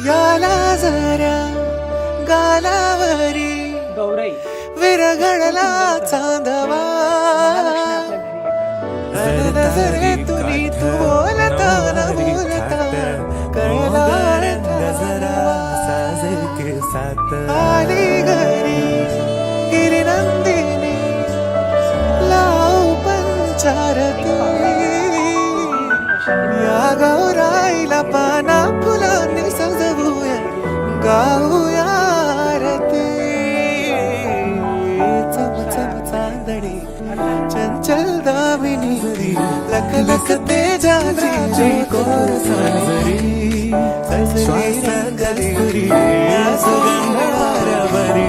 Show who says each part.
Speaker 1: याला जरा गालावरी
Speaker 2: गौराई
Speaker 1: विरघळला चांदवा नजरे तुनी तू बोलता न बोलता कळला आली घरी गिरिनंदिनी लाव पंचारती या गौराईला पाना फुलांनी सजवूया गाऊया आरती चम चम चांदणी चंचल दामिनी लख लख तेजाची कोर साजरी सजरी रंगली सुगंध वारवरी